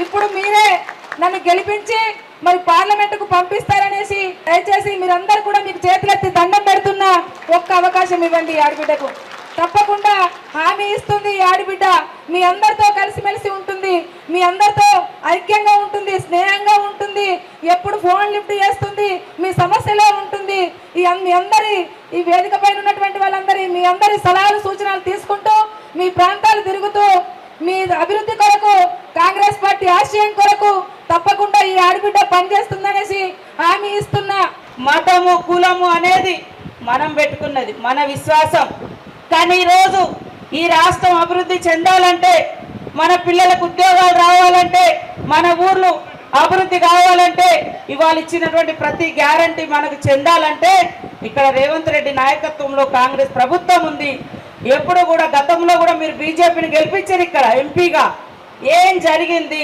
ఇప్పుడు మీరే నన్ను గెలిపించి మరి పార్లమెంటుకు పంపిస్తారనేసి దయచేసి మీరందరూ కూడా మీకు చేతులెత్తి దండం పెడుతున్నా ఒక్క అవకాశం ఇవ్వండి ఈ ఆడబిడ్డకు. తప్పకుండా హామీ ఇస్తుంది ఈ ఆడబిడ్డ. మీ అందరితో కలిసిమెలిసి ఉంటుంది, మీ అందరితో ఐక్యంగా ఉంటుంది, స్నేహంగా ఉంటుంది, ఎప్పుడు ఫోన్ లిఫ్ట్ చేస్తుంది, మీ సమస్యలో ఉంటుంది. మీ అందరి ఈ వేదిక పైన ఉన్నటువంటి వాళ్ళందరి మీ అందరి సలహాలు సూచనలు తీసుకుంటూ మీ ప్రాంతాలు తిరుగుతూ మీ అభివృద్ధి కొరకు కాంగ్రెస్ పార్టీ ఆశయం కొరకు తప్పకుండా ఈ ఆడబిడ్డ పనిచేస్తుందనేసి హామీ ఇస్తున్నా. మతము కులము అనేది మనం పెట్టుకున్నది, మన విశ్వాసం. కానీ ఈరోజు ఈ రాష్ట్రం అభివృద్ధి చెందాలంటే, మన పిల్లలకు ఉద్యోగాలు రావాలంటే, మన ఊర్లు అభివృద్ధి కావాలంటే, ఇవాళ ఇచ్చినటువంటి ప్రతి గ్యారంటీ మనకు చెందాలంటే ఇక్కడ రేవంత్ రెడ్డి నాయకత్వంలో కాంగ్రెస్ ప్రభుత్వం ఉంది. ఎప్పుడు కూడా గతంలో కూడా మీరు బీజేపీని గెలిపించారు ఇక్కడ ఎంపీగా. ఏం జరిగింది?